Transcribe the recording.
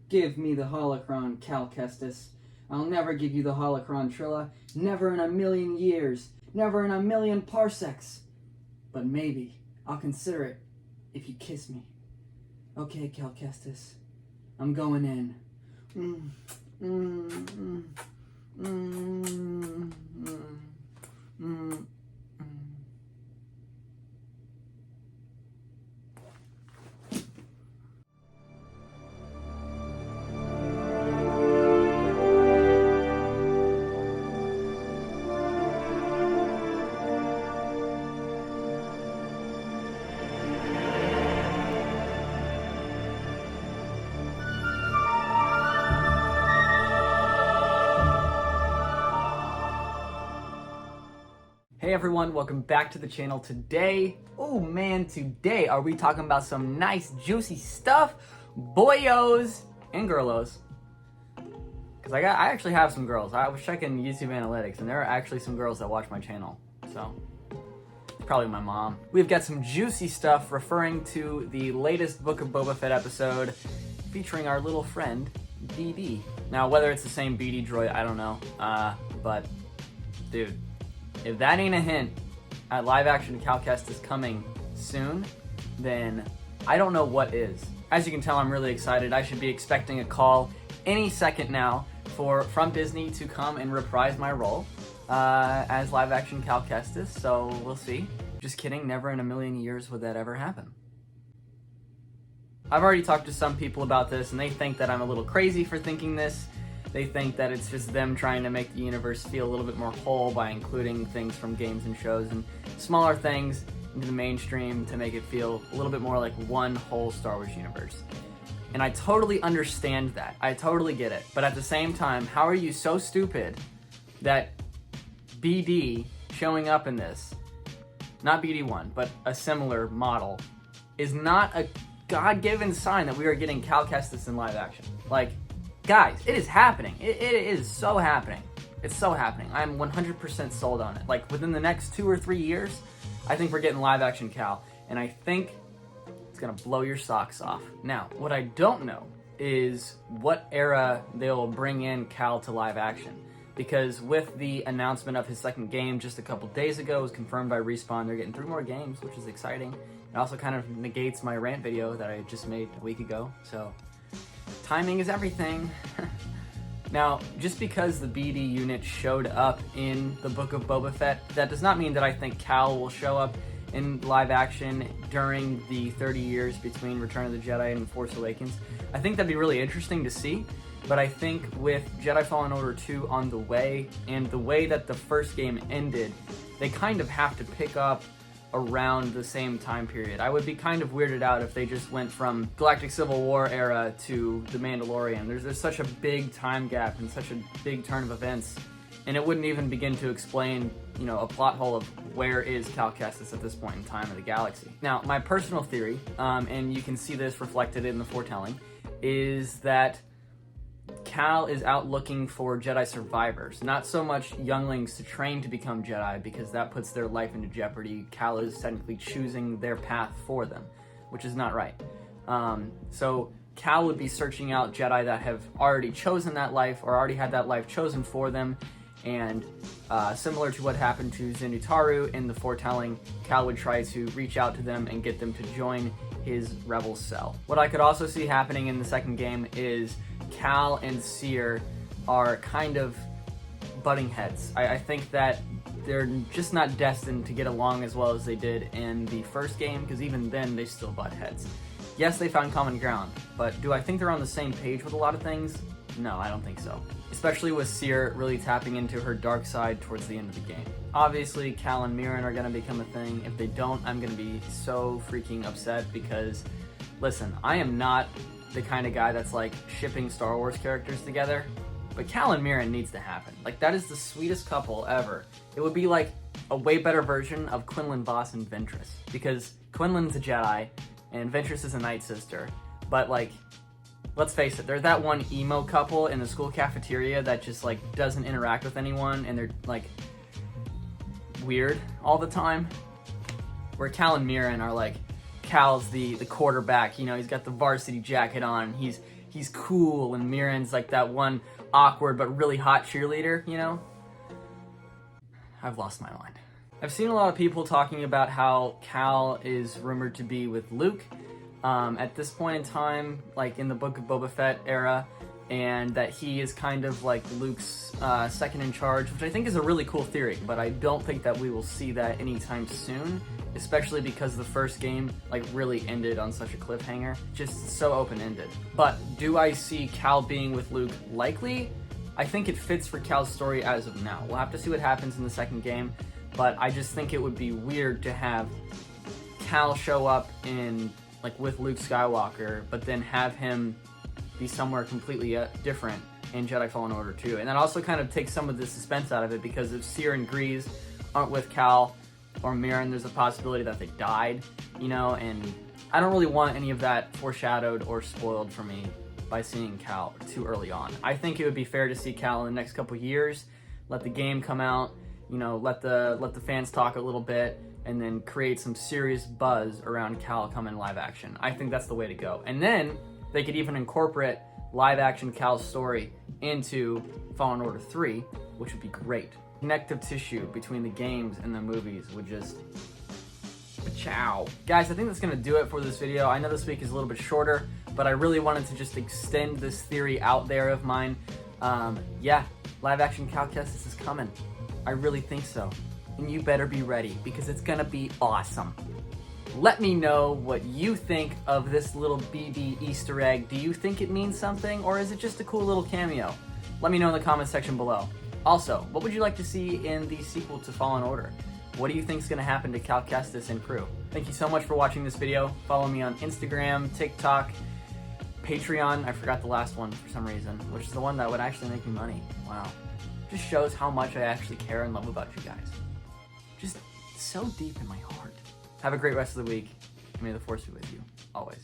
Give me the holocron, Cal Kestis. I'll never give you the holocron, Trilla. Never in a million years. Never in a million parsecs. But maybe I'll consider it if you kiss me. Okay, Cal Kestis. I'm going in. Hey everyone, welcome back to the channel. Today are we talking about some nice juicy stuff, boyos and girlos. Cause I actually have some girls. I was checking YouTube analytics and there are actually some girls that watch my channel. So probably my mom. We've got some juicy stuff referring to the latest Book of Boba Fett episode featuring our little friend BD. Now whether it's the same BD droid, I don't know. But dude, if that ain't a hint at live-action Cal Kestis coming soon, then I don't know what is. As you can tell, I'm really excited. I should be expecting a call any second now from Disney to come and reprise my role as live-action Cal Kestis, so we'll see. Just kidding, never in a million years would that ever happen. I've already talked to some people about this, and they think that I'm a little crazy for thinking this. They think that it's just them trying to make the universe feel a little bit more whole by including things from games and shows and smaller things into the mainstream to make it feel a little bit more like one whole Star Wars universe. And I totally understand that. I totally get it. But at the same time, how are you so stupid that BD showing up in this, not BD1, but a similar model, is not a God-given sign that we are getting Cal Kestis in live action? Like, guys, it is happening. It is so happening. It's so happening. I'm 100% sold on it. Like, within the next 2 or 3 years, I think we're getting live action Cal. And I think it's gonna blow your socks off. Now, what I don't know is what era they'll bring in Cal to live action. Because with the announcement of his second game just a couple days ago, it was confirmed by Respawn, they're getting 3 more games, which is exciting. It also kind of negates my rant video that I just made a week ago, so timing is everything. Now, just because the BD unit showed up in the Book of Boba Fett, that does not mean that I think Cal will show up in live action during the 30 years between Return of the Jedi and Force Awakens. I think that'd be really interesting to see, but I think with Jedi Fallen Order 2 on the way, and the way that the first game ended, they kind of have to pick up around the same time period. I would be kind of weirded out if they just went from Galactic Civil War era to The Mandalorian. There's such a big time gap and such a big turn of events, and it wouldn't even begin to explain, you know, a plot hole of where is Cal Kestis at this point in time of the galaxy. Now, my personal theory, and you can see this reflected in the foretelling, is that Cal is out looking for Jedi survivors, not so much younglings to train to become Jedi, because that puts their life into jeopardy. Cal is technically choosing their path for them, which is not right. So Cal would be searching out Jedi that have already chosen that life, or already had that life chosen for them, and similar to what happened to Zenutaru in the foretelling, Cal would try to reach out to them and get them to join his rebel cell. What I could also see happening in the second game is Cal and Seer are kind of butting heads. I think that they're just not destined to get along as well as they did in the first game, because even then they still butt heads. Yes, they found common ground, but do I think they're on the same page with a lot of things? No, I don't think so. Especially with Seer really tapping into her dark side towards the end of the game. Obviously, Cal and Mirren are going to become a thing. If they don't, I'm going to be so freaking upset, because, listen, I am not the kind of guy that's like shipping Star Wars characters together, but Cal and Mirren needs to happen. Like, that is the sweetest couple ever. It would be like a way better version of Quinlan Vos and Ventress, because Quinlan's a Jedi and Ventress is a Night Sister, but like, let's face it, they're that one emo couple in the school cafeteria that just like doesn't interact with anyone, and they're like weird all the time, where Cal and Mirren are like, Cal's the quarterback, you know, he's got the varsity jacket on, he's he's cool and Mirren's like that one awkward but really hot cheerleader, you know? I've lost my mind. I've seen a lot of people talking about how Cal is rumored to be with Luke at this point in time, like in the Book of Boba Fett era, and that he is kind of like Luke's second in charge, which I think is a really cool theory, but I don't think that we will see that anytime soon, especially because the first game like really ended on such a cliffhanger, just so open-ended. But do I see Cal being with Luke? Likely. I think it fits for Cal's story as of now. We'll have to see what happens in the second game, but I just think it would be weird to have Cal show up in like with Luke Skywalker, but then have him be somewhere completely different in Jedi Fallen Order 2. And that also kind of takes some of the suspense out of it, because if Seer and Grease aren't with Cal or Mirren, there's a possibility that they died, you know, and I don't really want any of that foreshadowed or spoiled for me by seeing Cal too early on. I think it would be fair to see Cal in the next couple years, let the game come out, you know, let the fans talk a little bit, and then create some serious buzz around Cal coming live action. I think that's the way to go. And then they could even incorporate live action Cal's story into Fallen Order 3, which would be great. Connective tissue between the games and the movies would just ciao. Guys, I think that's gonna do it for this video. I know this week is a little bit shorter, but I really wanted to just extend this theory out there of mine. Yeah, live action Cal Kestis is coming. I really think so. And you better be ready, because it's gonna be awesome. Let me know what you think of this little BB Easter egg. Do you think it means something, or is it just a cool little cameo? Let me know in the comment section below. Also, what would you like to see in the sequel to Fallen Order? What do you think is going to happen to Cal Kestis and crew? Thank you so much for watching this video. Follow me on Instagram, TikTok, Patreon. I forgot the last one for some reason, which is the one that would actually make me money. Wow. Just shows how much I actually care and love about you guys. Just so deep in my heart. Have a great rest of the week. May the Force be with you, always.